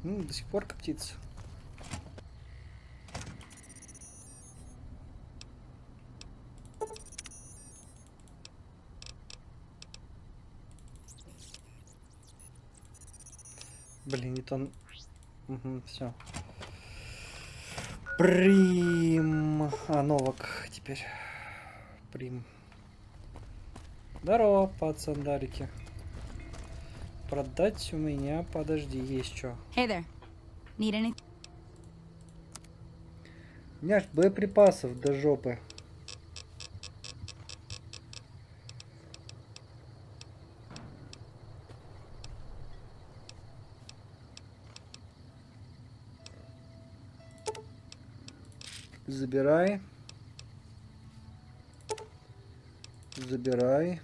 До сих пор коптится. Блин, не то... Угу, все. Прим. А, новок теперь. Прим. Здорово, пацандарики. Продать у меня, подожди, есть что. Hey there. Need anything? У меня ж боеприпасов до жопы. Забирай. Забирай.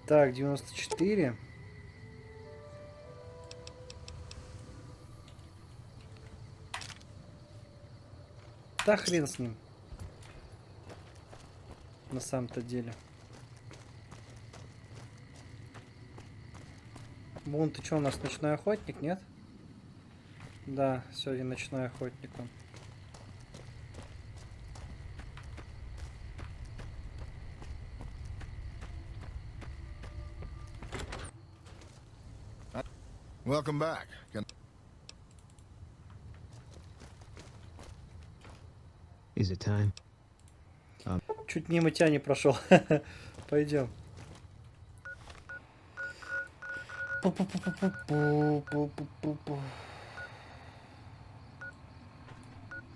Так, 94. Да хрен с ним. На самом-то деле. Бун, ты что, у нас ночной охотник, нет? Да, сегодня ночной охотник он. Welcome back. Is it time? Чуть мимо тебя не прошел. Пойдем.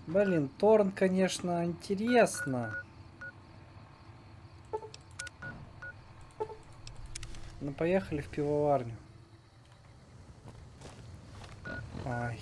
Блин, Торн, конечно, интересно. Ну, поехали в пивоварню. Ай.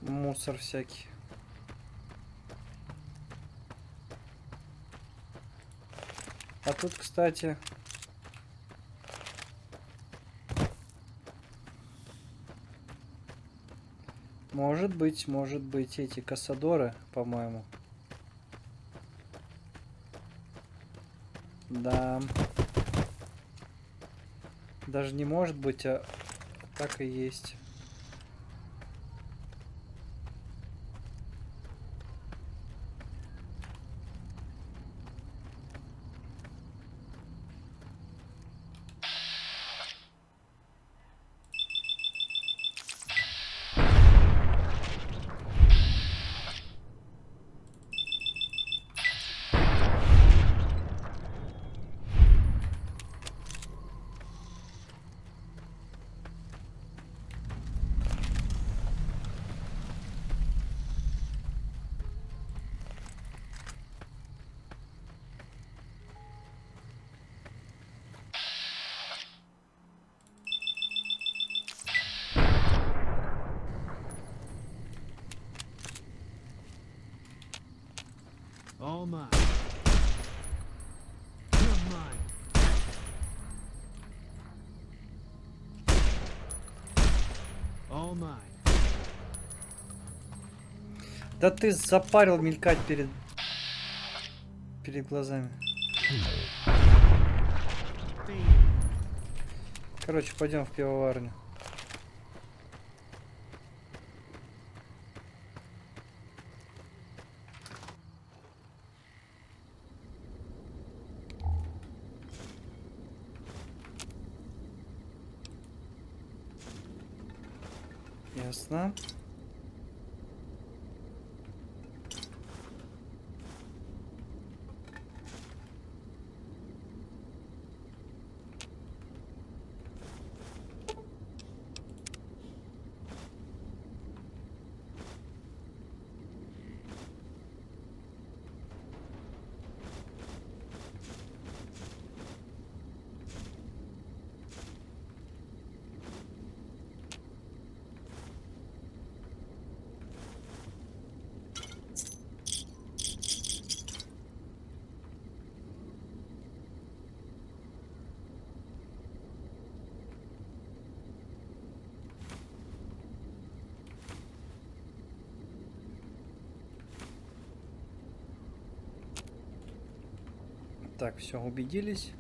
Мусор всякий. А тут, кстати... может быть, эти кассадоры, по-моему. Да. Даже не может быть, а так и есть. All mine. You're mine. All mine. Да ты запарил мелькать перед глазами. Короче, пойдем в пивоварню. Ясно. Так, все, убедились.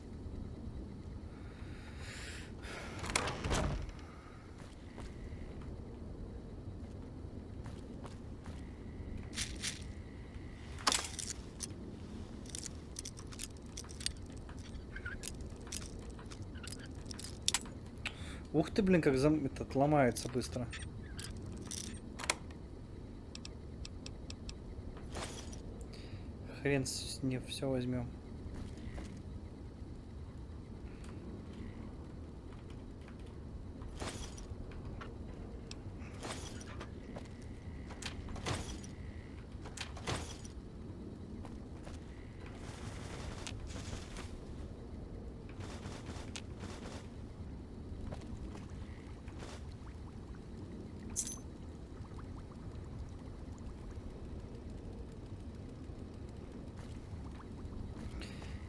Ух ты, блин, как этот ломается быстро. Хрен с ним, все возьмем.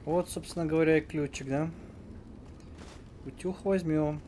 Вот, собственно говоря, и ключик, да? Утюг возьмем.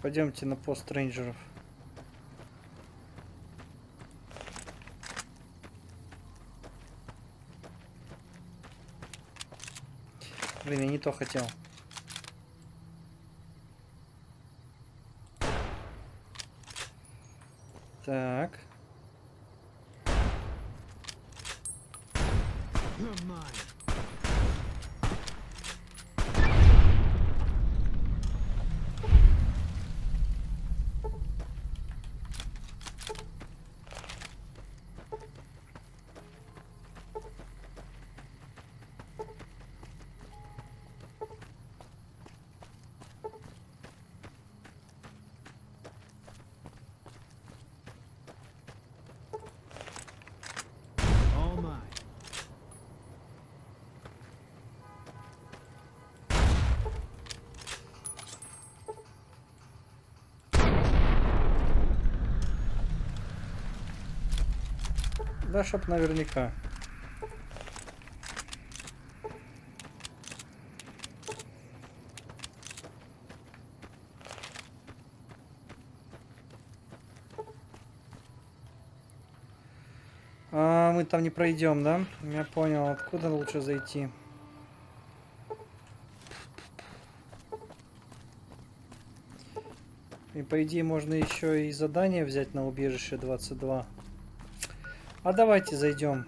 Пойдемте на пост рейнджеров. Блин, я не то хотел. Так. You're mine. All mine. Да, чтоб наверняка. А, мы там не пройдем, да? Я понял, откуда лучше зайти. И по идее можно еще и задание взять на убежище 22. А давайте зайдем.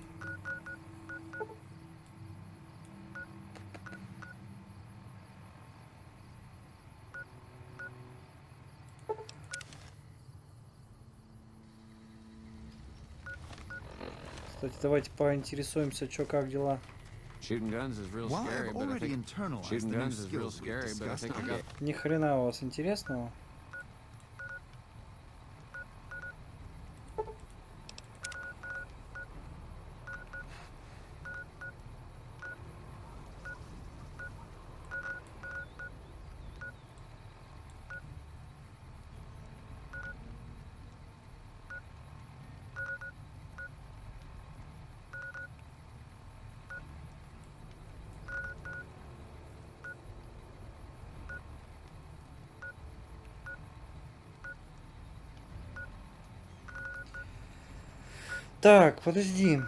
Кстати, давайте поинтересуемся, что как дела. Shooting guns is real Well, scary, I've but I already think internalized shooting the new guns is real skills we've scary, but I discussed think I on got. Ни хрена у вас интересного. Так, подожди.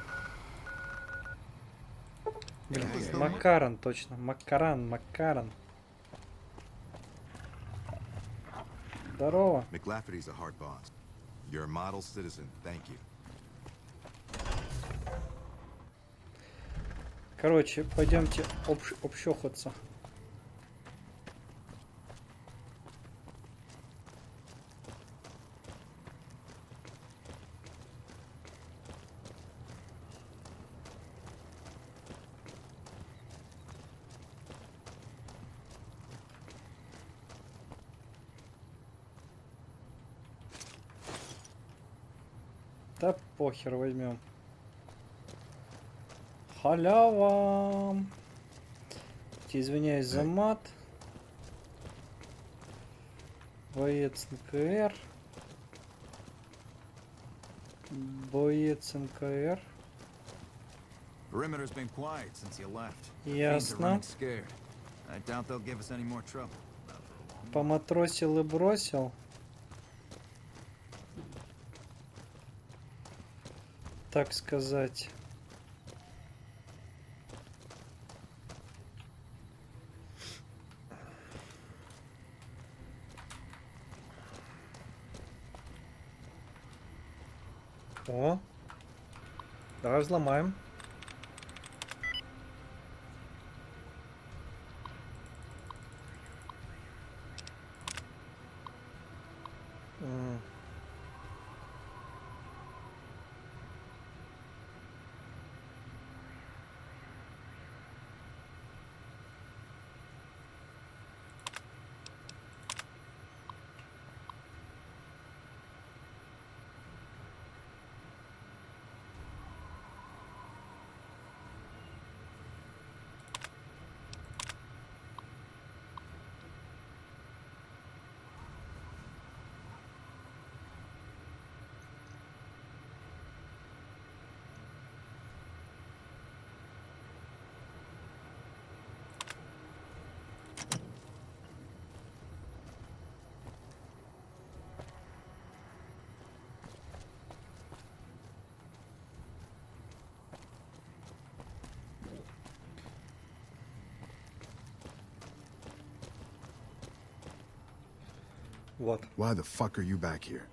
Блин, Макарон, точно. Макарон. Здорово. McLafferty's a hard boss. You're a model citizen. Thank you. Короче, пойдемте общухаться. Да похер, возьмем. Халява. Извиняюсь за мат. Боец НКР. Боец НКР. Perimeter's been quiet since you left. Ясно. Fiends are running scared. I doubt they'll give us any more trouble. Not for a long while. Поматросил и бросил. Так сказать. О, давай взломаем. Вот. Why the fuck are you back here?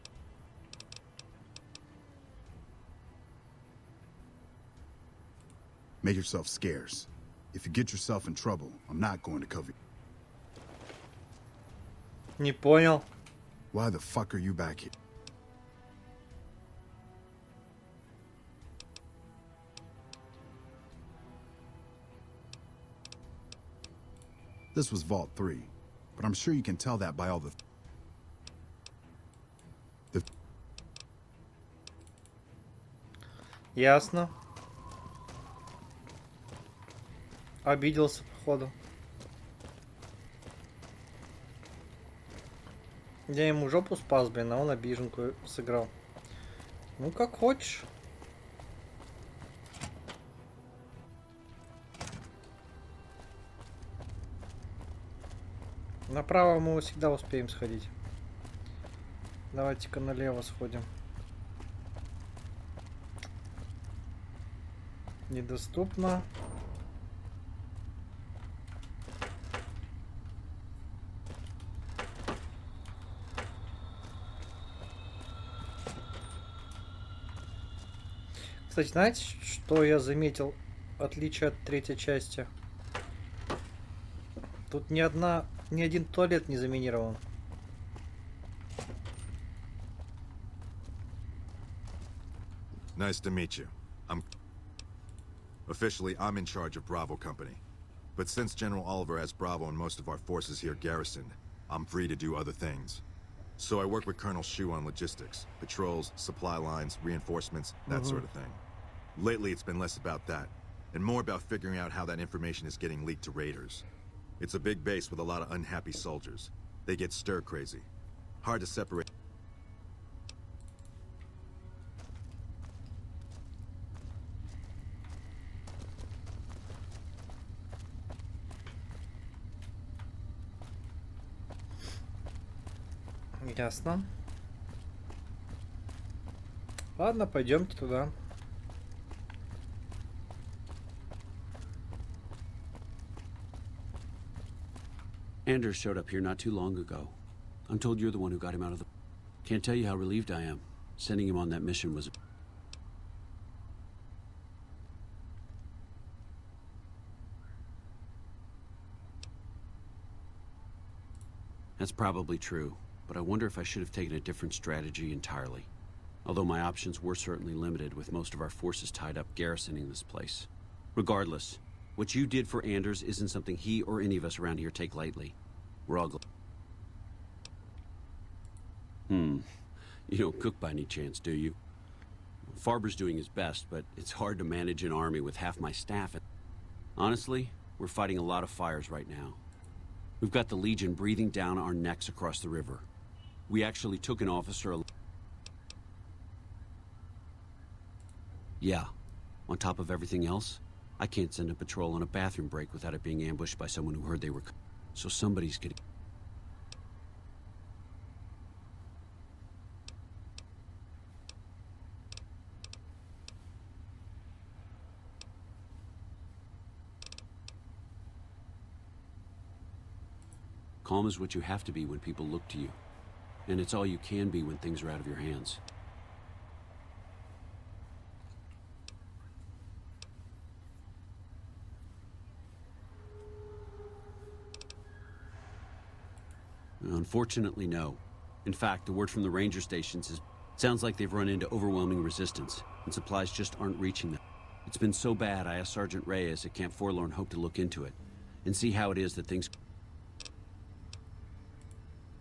Make yourself scarce. If you get yourself in trouble, I'm not going to cover you. Не понял. Why the fuck are you back here? This was Vault 3, but I'm sure you can tell that by all the... Ясно. Обиделся, походу. Я ему жопу спас, блин, а он обиженку сыграл. Ну, как хочешь. Направо мы всегда успеем сходить. Давайте-ка налево сходим. Недоступно. Кстати, знаете, что я заметил отличие от третьей части? Тут ни один туалет не заминирован. Nice to meet you. Officially, I'm in charge of Bravo Company. But since General Oliver has Bravo and most of our forces here garrisoned, I'm free to do other things. So I work with Colonel Shu on logistics, patrols, supply lines, reinforcements, that sort of thing. Lately, it's been less about that, and more about figuring out how that information is getting leaked to raiders. It's a big base with a lot of unhappy soldiers. They get stir-crazy. Hard to separate. Ясно. Ладно, пойдемте туда. Anders showed up here not too long ago. I'm told you're the one who got him out of the... Can't tell you how relieved I am. Sending him on that mission was... That's probably true, but I wonder if I should have taken a different strategy entirely. Although my options were certainly limited, with most of our forces tied up garrisoning this place. Regardless, what you did for Anders isn't something he or any of us around here take lightly. We're all You don't cook by any chance, do you? Farber's doing his best, but it's hard to manage an army with half my staff. Honestly, we're fighting a lot of fires right now. We've got the Legion breathing down our necks across the river. We actually took an officer... Yeah. On top of everything else, I can't send a patrol on a bathroom break without it being ambushed by someone who heard they were... So somebody's getting... Calm is what you have to be when people look to you. And it's all you can be when things are out of your hands. Unfortunately, no. In fact, the word from the ranger stations is... Sounds like they've run into overwhelming resistance, and supplies just aren't reaching them. It's been so bad, I asked Sergeant Reyes at Camp Forlorn Hope to look into it, and see how it is that things...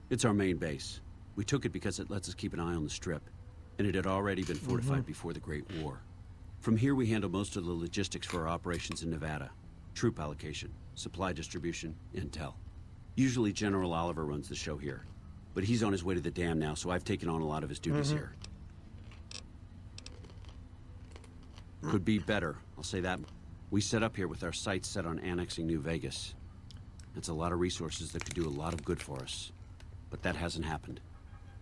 It's our main base. We took it because it lets us keep an eye on the Strip, and it had already been fortified before the Great War. From here, we handle most of the logistics for our operations in Nevada. Troop allocation, supply distribution, intel. Usually General Oliver runs the show here, but he's on his way to the dam now, so I've taken on a lot of his duties here. Could be better, I'll say that. We set up here with our sights set on annexing New Vegas. It's a lot of resources that could do a lot of good for us. But that hasn't happened.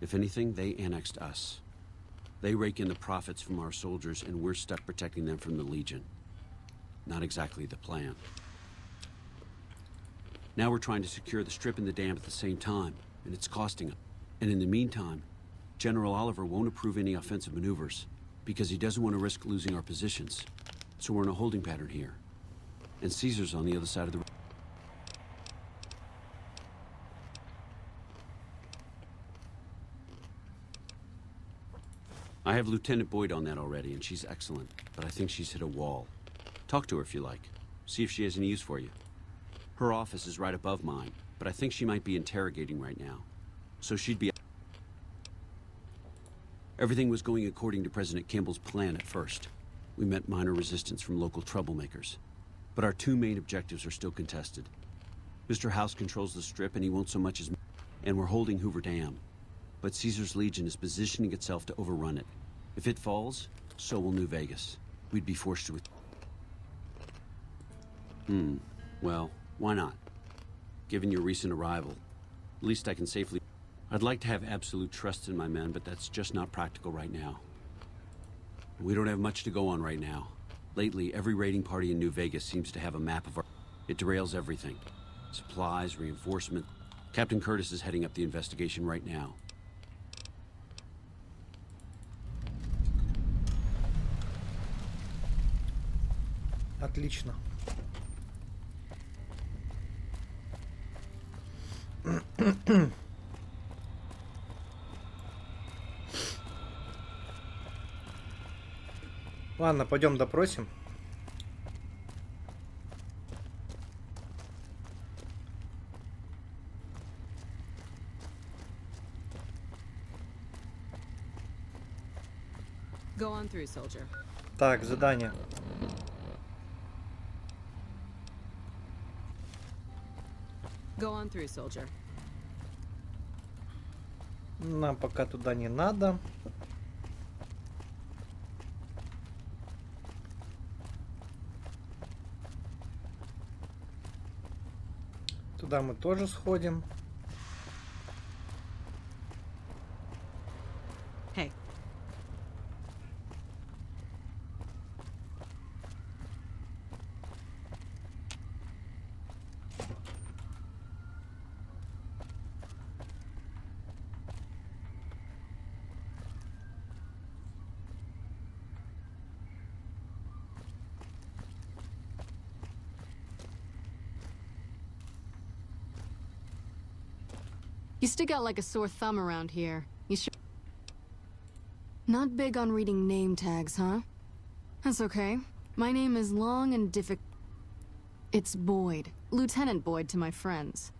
If anything, they annexed us. They rake in the profits from our soldiers, and we're stuck protecting them from the Legion. Not exactly the plan. Now we're trying to secure the Strip and the dam at the same time, and it's costing us. And in the meantime, General Oliver won't approve any offensive maneuvers, because he doesn't want to risk losing our positions. So we're in a holding pattern here. And Caesar's on the other side of the... I have Lieutenant Boyd on that already, and she's excellent, but I think she's hit a wall. Talk to her if you like. See if she has any use for you. Her office is right above mine, but I think she might be interrogating right now. So she'd be... Everything was going according to President Kimball's plan at first. We met minor resistance from local troublemakers. But our two main objectives are still contested. Mr. House controls the Strip, and he won't so much as... And we're holding Hoover Dam. But Caesar's Legion is positioning itself to overrun it. If it falls, so will New Vegas. We'd be forced to... Well, why not? Given your recent arrival. At least I can safely... I'd like to have absolute trust in my men, but that's just not practical right now. We don't have much to go on right now. Lately, every raiding party in New Vegas seems to have a map of our... It derails everything. Supplies, reinforcement. Captain Curtis is heading up the investigation right now. Отлично. Ладно, пойдем допросим. Go on through, soldier. Так, задание. Go on through, soldier. Нам пока туда не надо. Туда мы тоже сходим. Hey. You stick out like a sore thumb around here. You sure? Not big on reading name tags, huh? That's okay. My name is long and difficult. It's Boyd. Lieutenant Boyd to my friends.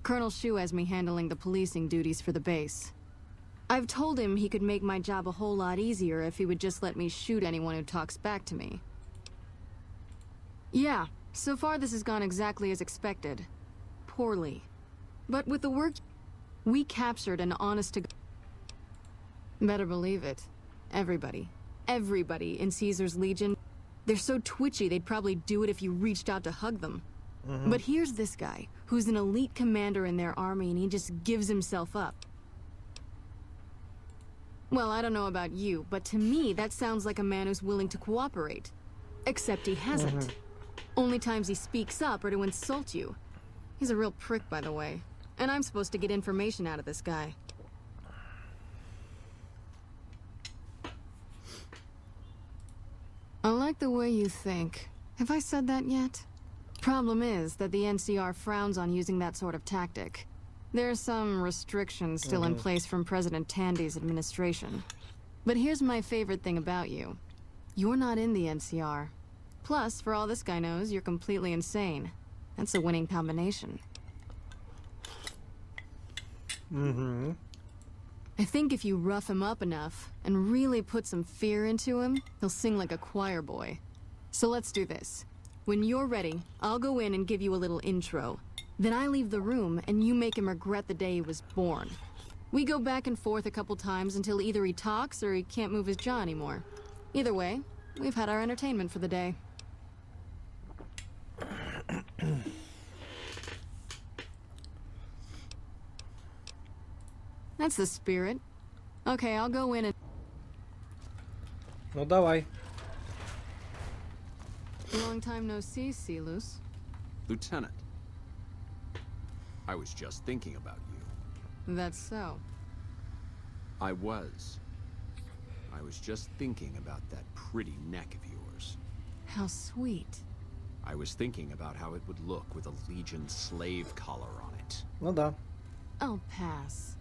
Colonel Shu has me handling the policing duties for the base. I've told him he could make my job a whole lot easier if he would just let me shoot anyone who talks back to me. Yeah, so far this has gone exactly as expected. Poorly. But with the work... We captured an honest-to-God... Better believe it. Everybody in Caesar's Legion, they're so twitchy they'd probably do it if you reached out to hug them. But here's this guy, who's an elite commander in their army, and he just gives himself up. Well, I don't know about you, but to me that sounds like a man who's willing to cooperate. Except he hasn't. Only times he speaks up are to insult you. He's a real prick, by the way. And I'm supposed to get information out of this guy. I like the way you think. Have I said that yet? Problem is that the NCR frowns on using that sort of tactic. There are some restrictions still in place from President Tandy's administration. But here's my favorite thing about you. You're not in the NCR. Plus, for all this guy knows, you're completely insane. That's a winning combination. I think if you rough him up enough and really put some fear into him, he'll sing like a choir boy. So let's do this. When you're ready, I'll go in and give you a little intro. Then I leave the room and you make him regret the day he was born. We go back and forth a couple times until either he talks or he can't move his jaw anymore. Either way, we've had our entertainment for the day. That's the spirit. Okay, I'll go in and... Ну давай. Long time no see, Silus. Lieutenant, I was just thinking about you. That's so. I was just thinking about that pretty neck of yours. How sweet. I was thinking about how it would look with a Legion slave collar on it. Ну да. I'll pass.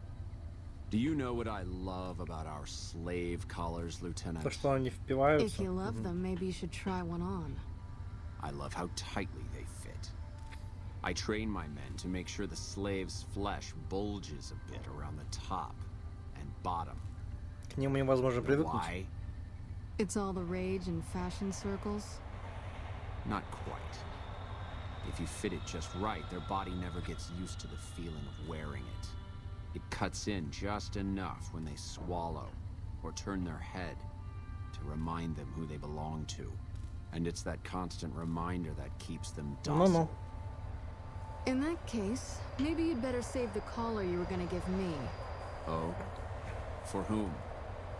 Do you know what I love about our slave collars, Lieutenant? То, что они If впиваются. you love them, maybe you should try one on. I love how tightly they fit. I train my men to make sure the slave's flesh bulges a bit around the top and bottom. К нему невозможно привыкнуть. Why? It's all the rage in fashion circles. Not quite. If you fit it just right, their body never gets used to the feeling of wearing it. It cuts in just enough when they swallow or turn their head to remind them who they belong to. And it's that constant reminder that keeps them docile. No. In that case, maybe you'd better save the collar you were gonna give me. Oh? For whom?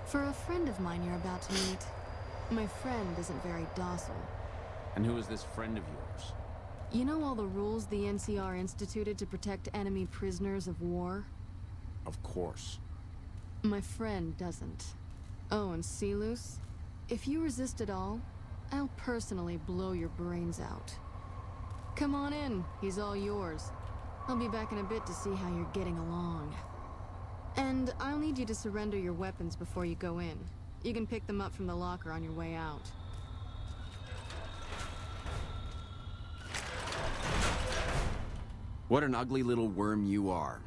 For a friend of mine you're about to meet. My friend isn't very docile. And who is this friend of yours? You know all the rules the NCR instituted to protect enemy prisoners of war? Of course. My friend doesn't. Oh, and Silus, if you resist at all, I'll personally blow your brains out. Come on in, he's all yours. I'll be back in a bit to see how you're getting along. And I'll need you to surrender your weapons before you go in. You can pick them up from the locker on your way out. What an ugly little worm you are.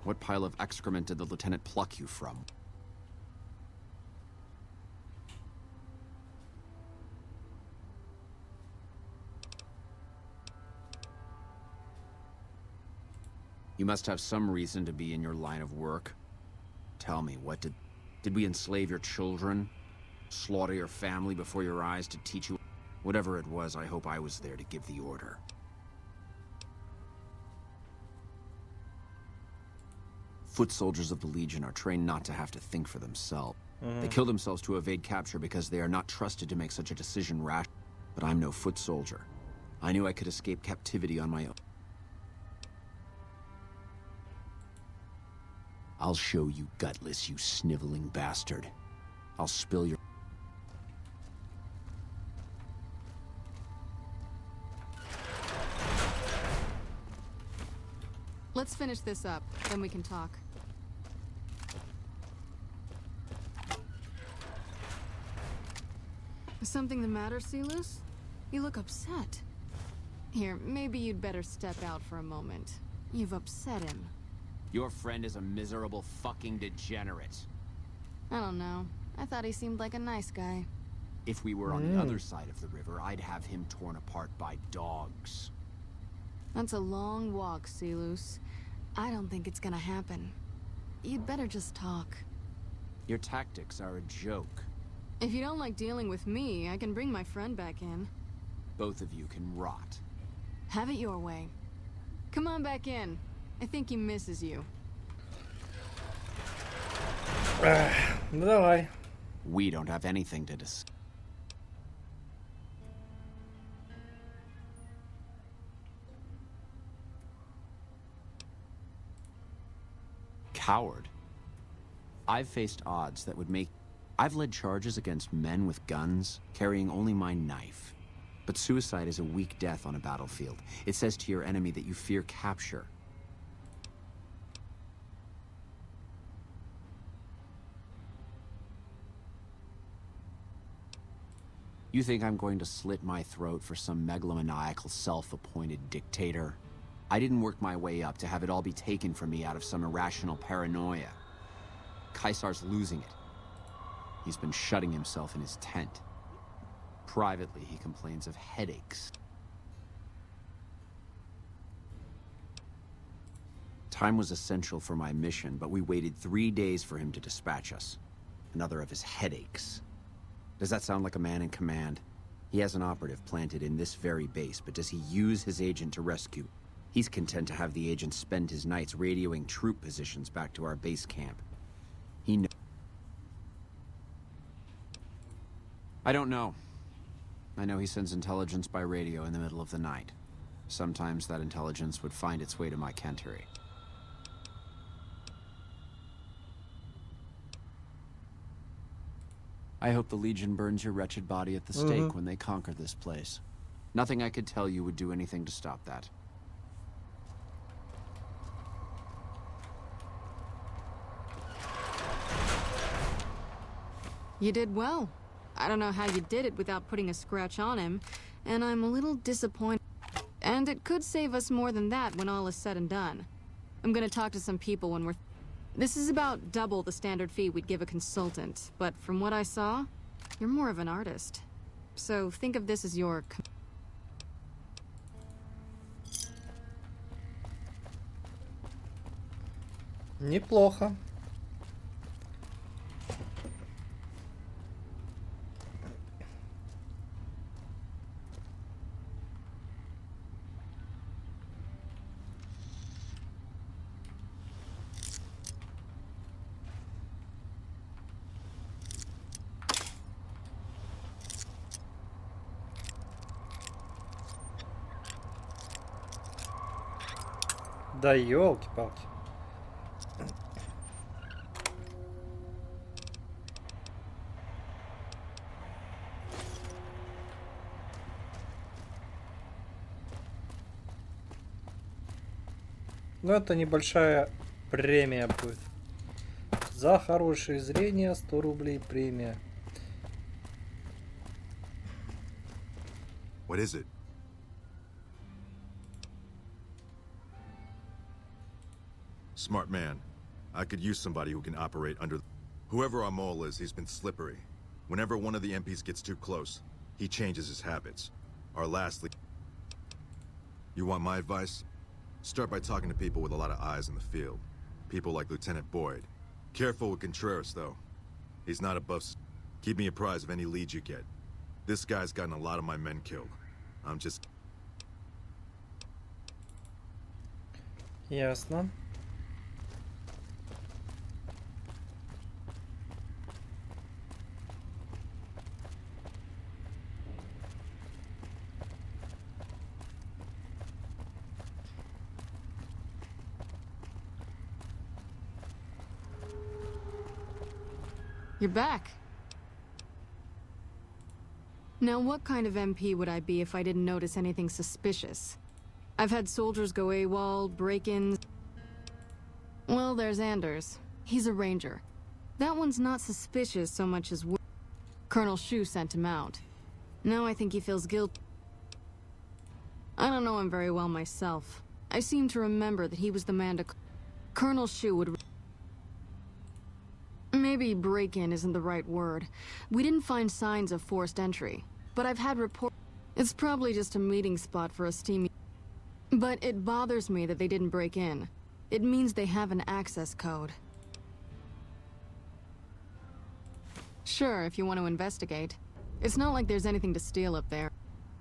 What pile of excrement did the lieutenant pluck you from? You must have some reason to be in your line of work. Tell me, what did we enslave your children? Slaughter your family before your eyes to teach you? Whatever it was, I hope I was there to give the order. Foot soldiers of the Legion are trained not to have to think for themselves. They kill themselves to evade capture because they are not trusted to make such a decision rash. But I'm no foot soldier. I knew I could escape captivity on my own. I'll show you, gutless, you sniveling bastard. I'll spill your... Let's finish this up, then we can talk. Is something the matter, Silas? You look upset. Here, maybe you'd better step out for a moment. You've upset him. Your friend is a miserable fucking degenerate. I don't know. I thought he seemed like a nice guy. If we were on the other side of the river, I'd have him torn apart by dogs. That's a long walk, Silas. I don't think it's gonna happen. You'd better just talk. Your tactics are a joke. If you don't like dealing with me, I can bring my friend back in. Both of you can rot. Have it your way. Come on back in. I think he misses you. Ну давай. We don't have anything to discuss. Coward. I've faced odds that would make... I've led charges against men with guns, carrying only my knife. But suicide is a weak death on a battlefield. It says to your enemy that you fear capture. You think I'm going to slit my throat for some megalomaniacal self-appointed dictator? I didn't work my way up to have it all be taken from me out of some irrational paranoia. Caesar's losing it. He's been shutting himself in his tent. Privately, he complains of headaches. Time was essential for my mission, but we waited 3 days for him to dispatch us. Another of his headaches. Does that sound like a man in command? He has an operative planted in this very base, but does he use his agent to rescue? He's content to have the agent spend his nights radioing troop positions back to our base camp. He knows. I don't know. I know he sends intelligence by radio in the middle of the night. Sometimes that intelligence would find its way to my cantery. I hope the Legion burns your wretched body at the stake when they conquer this place. Nothing I could tell you would do anything to stop that. You did well. I don't know how you did it without putting a scratch on him, and I'm a little disappointed. And it could save us more than that when all is said and done. I'm gonna talk to some people when we're... This is about double the standard fee we'd give a consultant, but from what I saw, you're more of an artist. So think of this as your... Неплохо. Да елки-палки. Ну, это небольшая премия будет. За хорошее зрение 100 рублей премия. What is it? Smart man. I could use somebody who can operate under... Whoever our mole is, he's been slippery. Whenever one of the MPs gets too close, he changes his habits. Our last... You want my advice? Start by talking to people with a lot of eyes in the field. People like Lieutenant Boyd. Careful with Contreras, though. He's not above... Keep me apprised of any leads you get. This guy's gotten a lot of my men killed. I'm just... Ясно. You're back. Now, what kind of MP would I be if I didn't notice anything suspicious? I've had soldiers go AWOL, break-ins... Well, there's Anders. He's a ranger. That one's not suspicious so much as... Colonel Shu sent him out. Now I think he feels guilty. I don't know him very well myself. I seem to remember that he was the man to... Colonel Shu would... Maybe break-in isn't the right word. We didn't find signs of forced entry, but I've had reports... It's probably just a meeting spot for a steamy... But it bothers me that they didn't break in. It means they have an access code. Sure, if you want to investigate. It's not like there's anything to steal up there.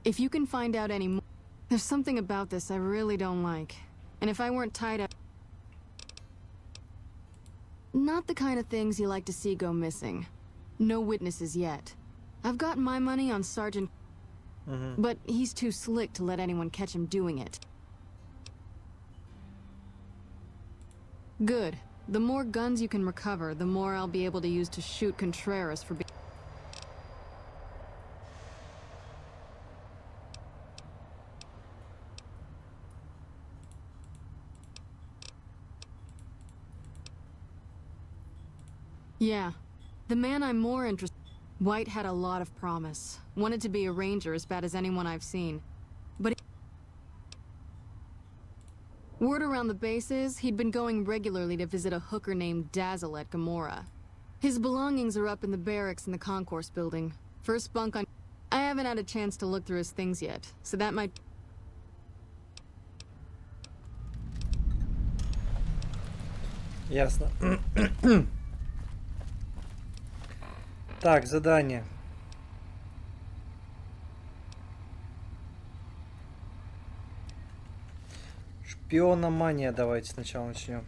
If you can find out any more... There's something about this I really don't like. And if I weren't tied up... Not the kind of things you like to see go missing. No witnesses yet. I've got my money on Sergeant... But he's too slick to let anyone catch him doing it. Good. The more guns you can recover, the more I'll be able to use to shoot Contreras for being... Yeah. The man I'm more interested... White had a lot of promise. Wanted to be a ranger as bad as anyone I've seen. But... Word around the base is, he'd been going regularly to visit a hooker named Dazzle at Gamora. His belongings are up in the barracks in the concourse building. First bunk on... I haven't had a chance to look through his things yet, so that might... Ясно. Так, задание. Шпиономания давайте сначала начнем.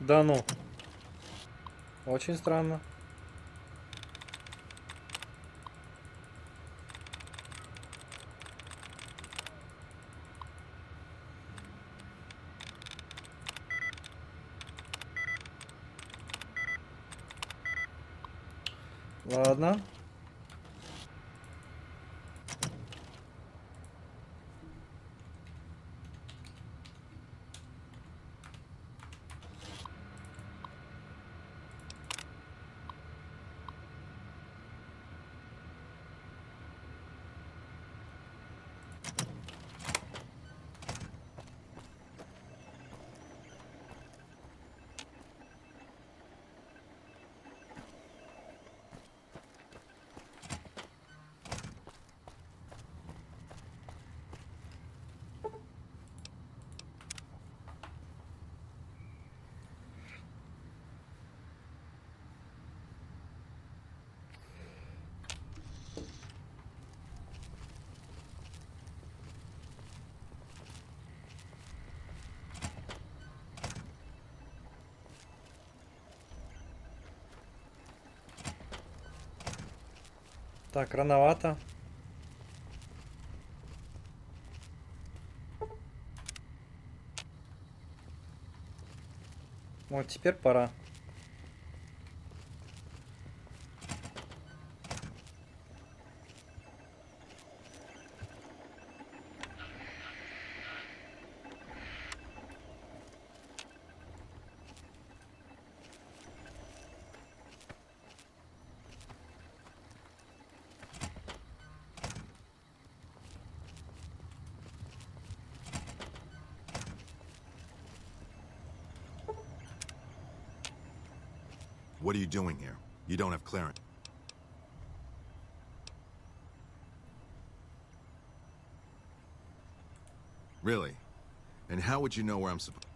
Да ну. Очень странно. Ладно. Так, рановато. Вот теперь пора. What are you doing here? You don't have clearance. Really? And how would you know where I'm supposed...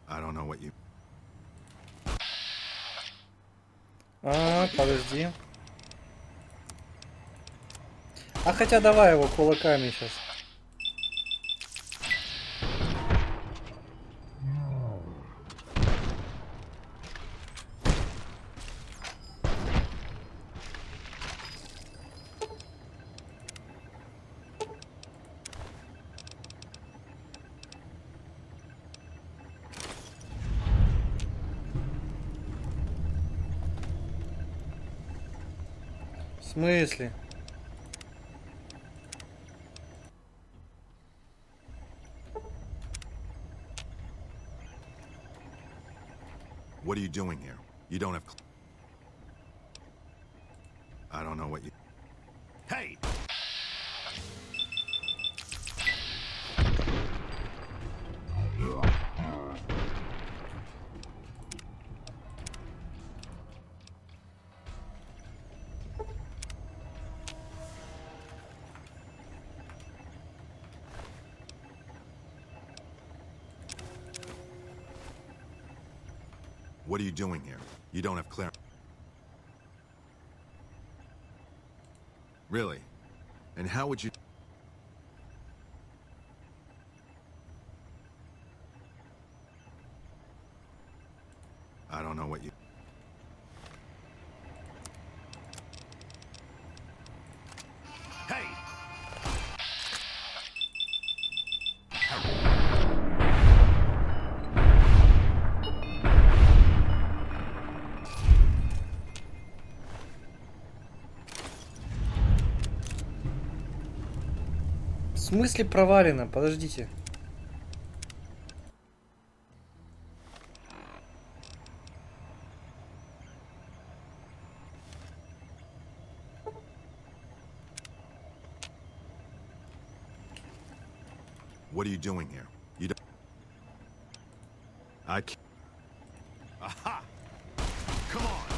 I don't know what you... А, подожди. А хотя давай его кулаками сейчас. В смысле? What are you doing here? You don't have... I don't know what you... Hey! What are you doing here? You don't have clearance. Really? And how would you... I don't know what you... Hey! В смысле провалено? Подождите. What are you doing here? You don't... I can't... Aha! Come on!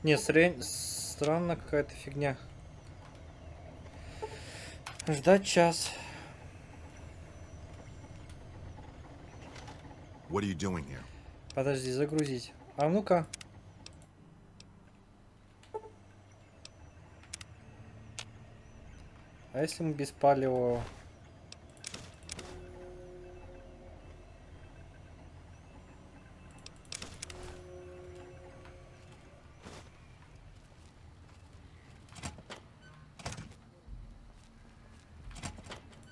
Не, странно какая-то фигня. Ждать час. What are you doing here? Подожди, загрузить. А ну-ка. А если мы без палева?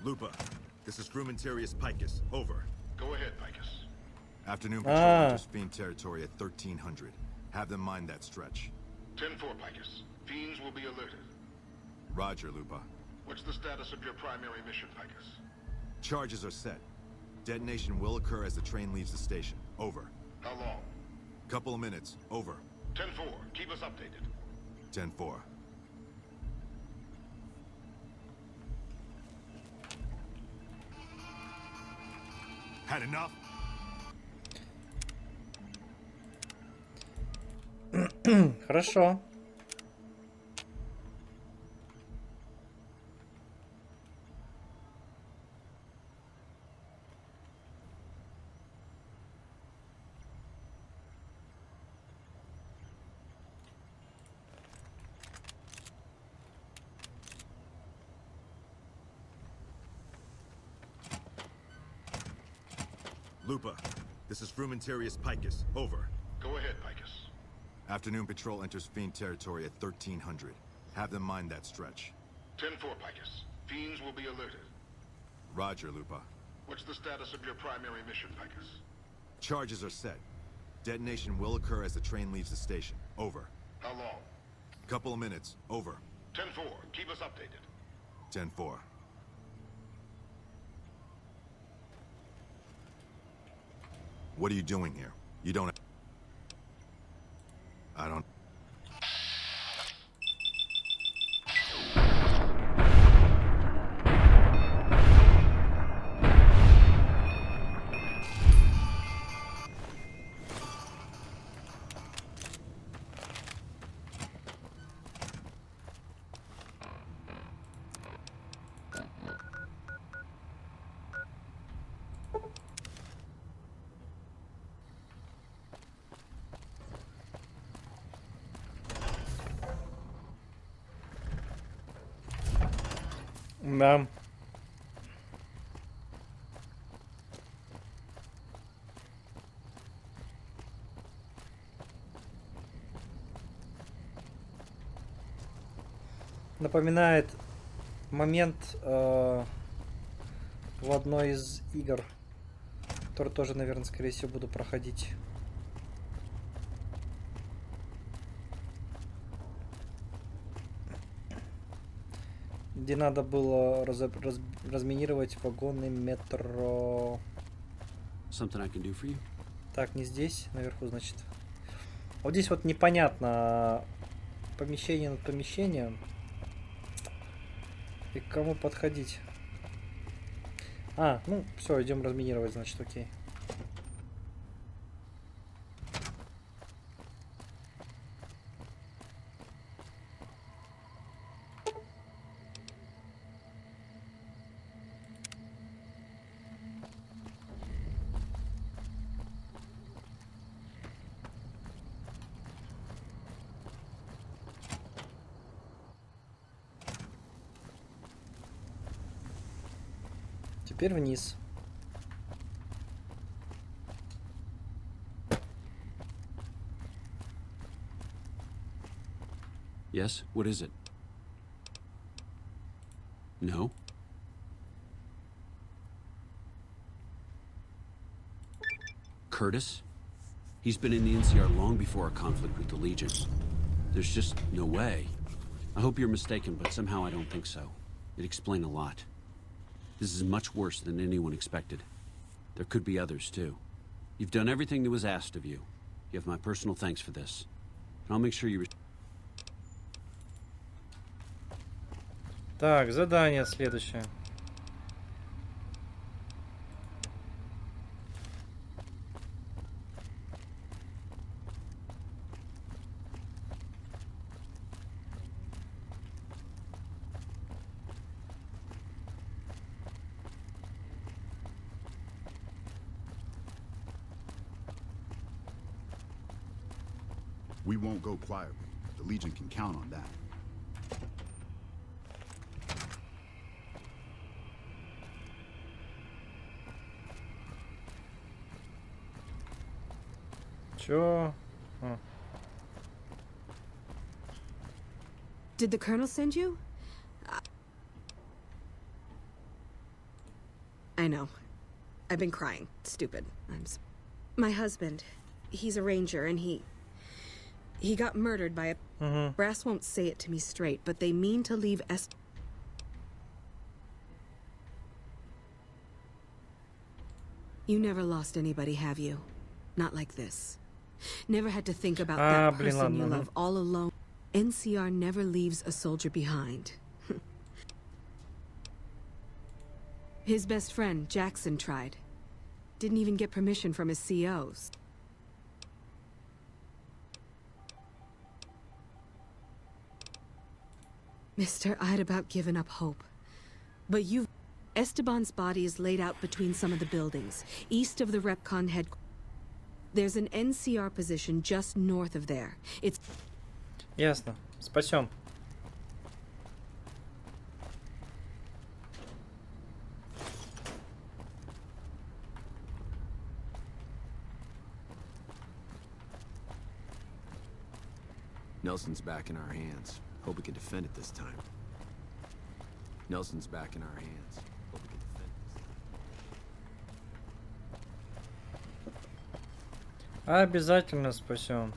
Lupa, this is Frumentarius Picus. Over. Go ahead, Picus. Afternoon patrol enters Fiend territory at 1300. Have them mind that stretch. 10-4, Picus. Fiends will be alerted. Roger, Lupa. What's the status of your primary mission, Picus? Charges are set. Detonation will occur as the train leaves the station. Over. How long? Couple of minutes. Over. 10-4. Keep us updated. 10-4. Had enough? Хорошо. Lupa, this is Frumentarius Picus. Over. Go ahead, Picus. Afternoon patrol enters Fiend territory at 1300. Have them mind that stretch. 10-4, Picus. Fiends will be alerted. Roger, Lupa. What's the status of your primary mission, Picus? Charges are set. Detonation will occur as the train leaves the station. Over. How long? Couple of minutes. Over. 10-4. Keep us updated. 10-4. What are you doing here? You don't... I don't... Да. Напоминает момент в одной из игр, который тоже, наверное, скорее всего, буду проходить. Где надо было разминировать вагоны метро. Something I can do for you? Так, не здесь, наверху, значит. Вот здесь вот непонятно помещение над помещением. И к кому подходить. А, ну все, идем разминировать, значит, окей. Теперь вниз. Yes, what is it? No? Curtis? He's been in the NCR long before our conflict with the Legion. There's just no way. I hope you're mistaken, but somehow I don't think so. It'd explain a lot. This is much worse than anyone expected. There could be others, too. You've done everything that was asked of you. You have my personal thanks for this. And I'll make sure you... Так, задание следующее. We won't go quietly. The Legion can count on that. Чё? Did the Colonel send you? I know. I've been crying. Stupid. My husband. He's a ranger, and he got murdered by a... Brass won't say it to me straight, but they mean to leave You never lost anybody, have you? Not like this. Never had to think about that блин, person you ладно. love all alone. NCR never leaves a soldier behind. His best friend, Jackson, tried. Didn't even get permission from his COs. Mister, I'd about given up hope. But you... Esteban's body is laid out between some of the buildings, east of the Repcon headquarters. There's an NCR position just north of there. It's... Ясно. Спасем. Nelson's back in our hands. Hope we can defend it this time. Nelson's back in our hands. Hope we can defend it this time. Обязательно спасем.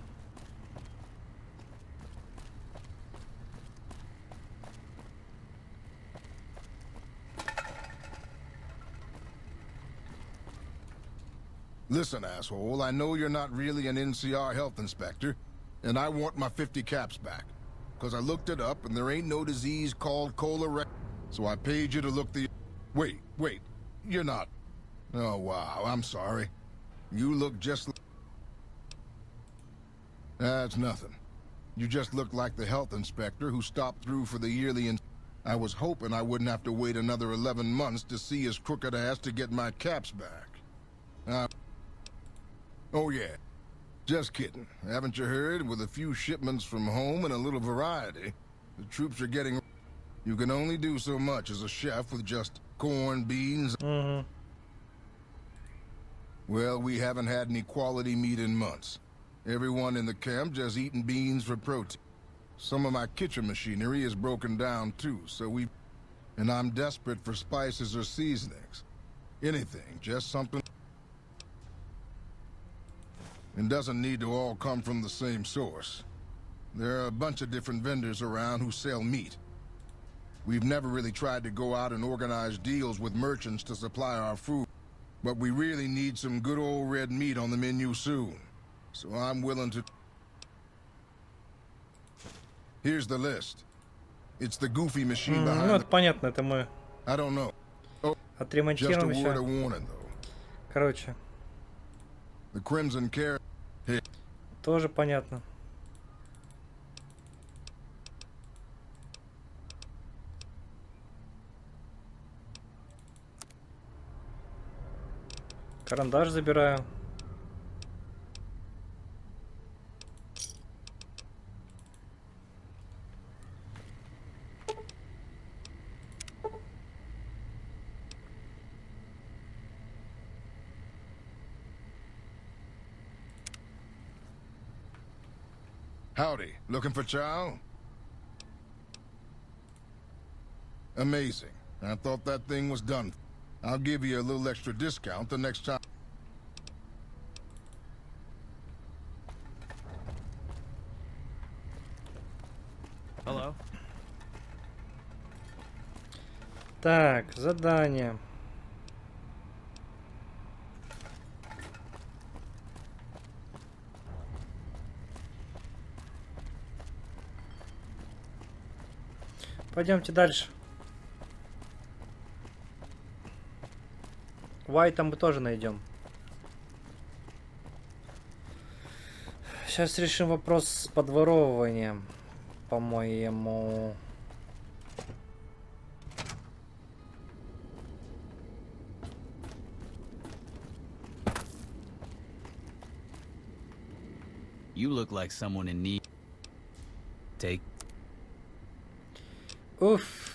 Listen, asshole, I know you're not really an NCR health inspector, and I want my 50 caps back. Because I looked it up, and there ain't no disease called cholera. So I paid you to look the... Wait, you're not... Oh, wow, I'm sorry. You look just... That's nothing. You just look like the health inspector who stopped through for the yearly... I was hoping I wouldn't have to wait another 11 months to see his crooked ass to get my caps back. Oh yeah, just kidding. Haven't you heard? With a few shipments from home and a little variety, the troops are getting... You can only do so much as a chef with just corn, beans... Well, we haven't had any quality meat in months. Everyone in the camp just eating beans for protein. Some of my kitchen machinery is broken down too, so we... And I'm desperate for spices or seasonings. Anything, just something... It doesn't need to all come from the same source. There are a bunch of different vendors around who sell meat. We've never really tried to go out and organize deals with merchants to supply our food, but we really need some good old red meat on the menu soon. So I'm willing to... Here's the list. It's the goofy machine behind... Ну, это понятно, это мы I don't know. Oh, just a отремонтируем word еще. of warning, though. Короче, The Crimson Care... тоже понятно. Карандаш забираю. Howdy. Looking for chow? Amazing. I thought that thing was done. I'll give you a little extra discount the next time. Hello? Так, задание. Пойдемте дальше. Уайта мы тоже найдем. Сейчас решим вопрос с подворовыванием, по-моему. You look like someone in need. Take. Уф.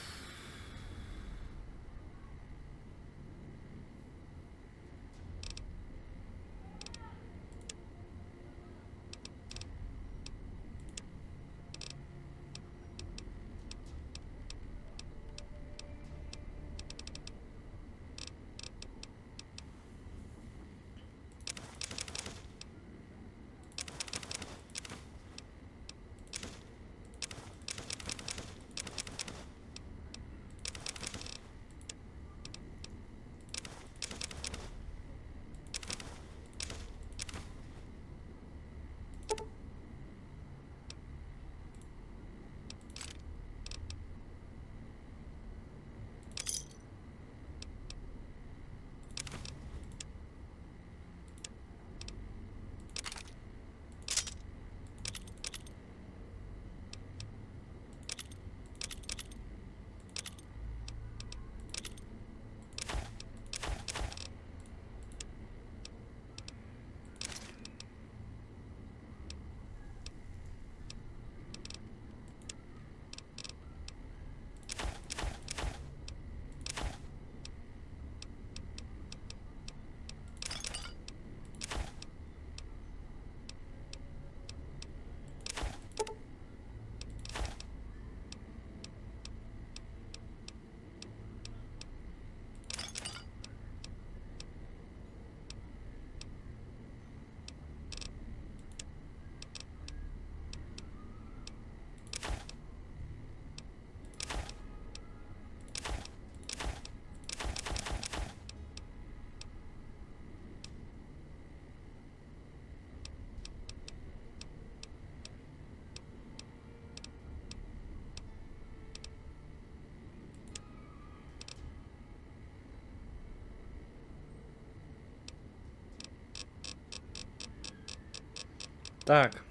Так.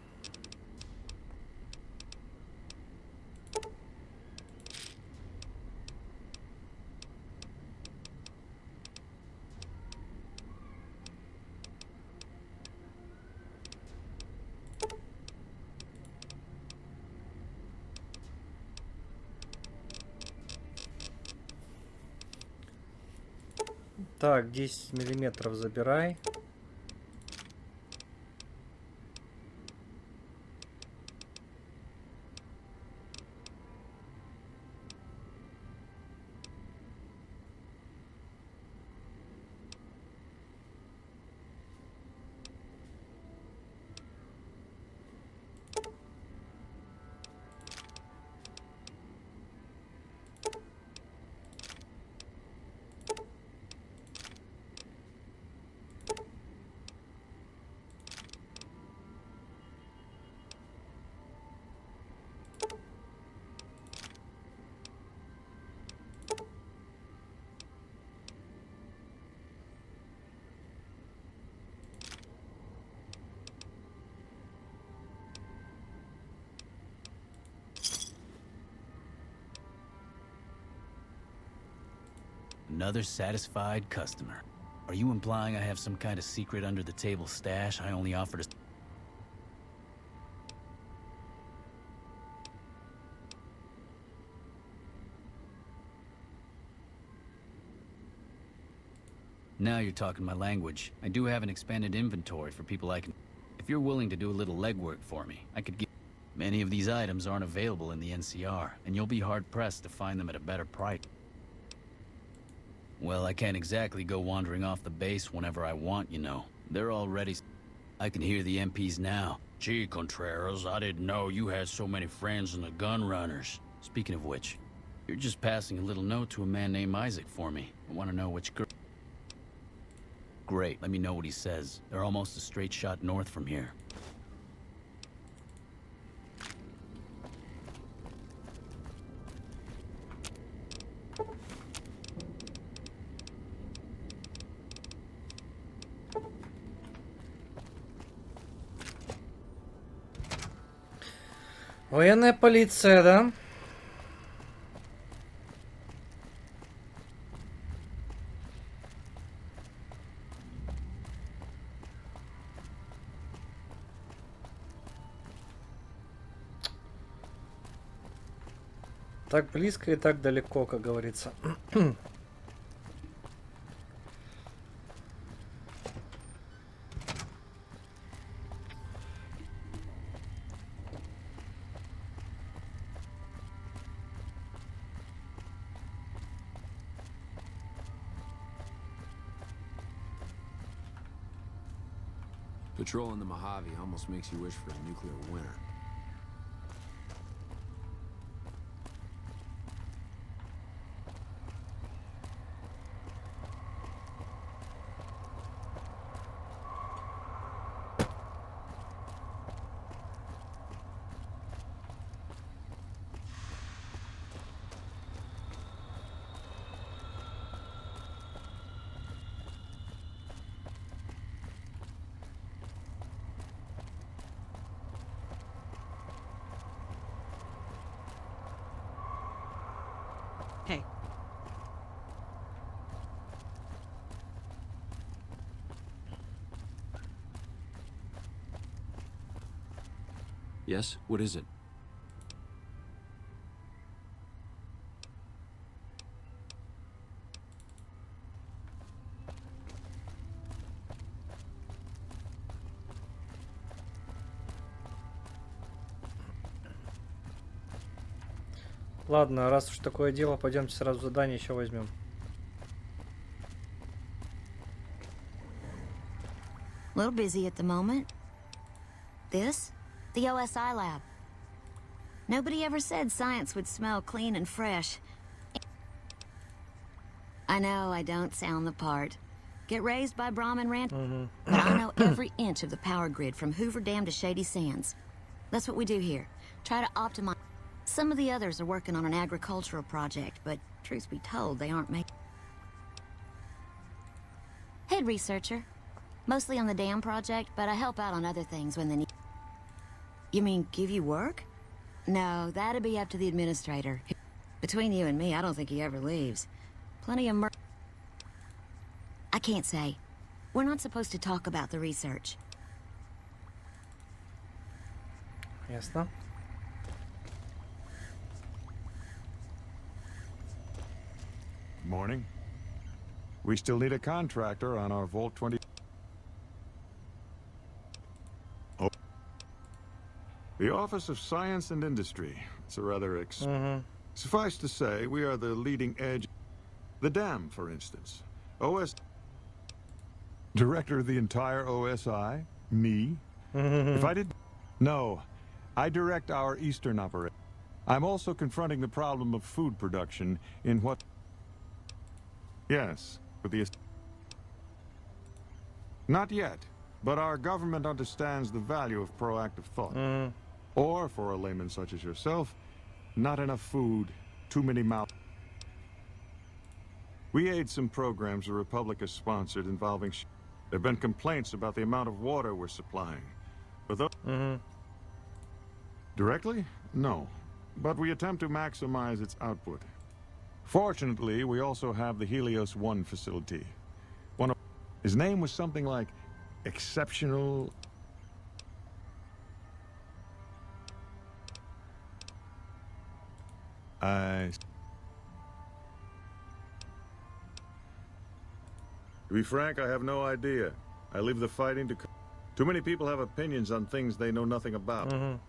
Так, 10 миллиметров забирай. Another satisfied customer. Are you implying I have some kind of secret under the table stash I only offer to... Now you're talking my language. I do have an expanded inventory for people I can... If you're willing to do a little legwork for me, I could give... Many of these items aren't available in the NCR, and you'll be hard-pressed to find them at a better price. Well, I can't exactly go wandering off the base whenever I want, you know. They're already... I can hear the MPs now. Gee, Contreras, I didn't know you had so many friends in the gun runners. Speaking of which, you're just passing a little note to a man named Isaac for me. I want to know which girl... Great, let me know what he says. They're almost a straight shot north from here. Военная полиция, да? Так близко и так далеко, как говорится. Patrolling the Mojave almost makes you wish for a nuclear winter. Hey. Yes? What is it? Ладно, раз уж такое дело, пойдемте сразу задание еще возьмем. A little busy at the moment. This? The OSI lab. Nobody ever said science would smell clean and fresh. I know I don't sound the part. Get raised by Brahmin Ranch. But I know every inch of the power grid from Hoover Dam to Shady Sands. That's what we do here. Try to optimize. Some of the others are working on an agricultural project, but truth be told, they aren't making... Head researcher. Mostly on the dam project, but I help out on other things when they need... You mean give you work? No, that'd be up to the administrator. Between you and me, I don't think he ever leaves. Plenty of I can't say. We're not supposed to talk about the research. Ясно. Morning. We still need a contractor on our Vault 20. Oh. The Office of Science and Industry. It's a rather Suffice to say, we are the leading edge. The dam, for instance. OS. Director of the entire OSI? Me? If I did... No. I direct our Eastern operation. I'm also confronting the problem of food production in what... Yes, with the... Not yet, but our government understands the value of proactive thought. Or, for a layman such as yourself, not enough food, too many mouths. We aid some programs the Republic has sponsored involving... There have been complaints about the amount of water we're supplying. But those... Directly? No. But we attempt to maximize its output. Fortunately, we also have the Helios 1 facility. His name was something like Exceptional... To be frank, I have no idea. I leave the fighting to... Too many people have opinions on things they know nothing about.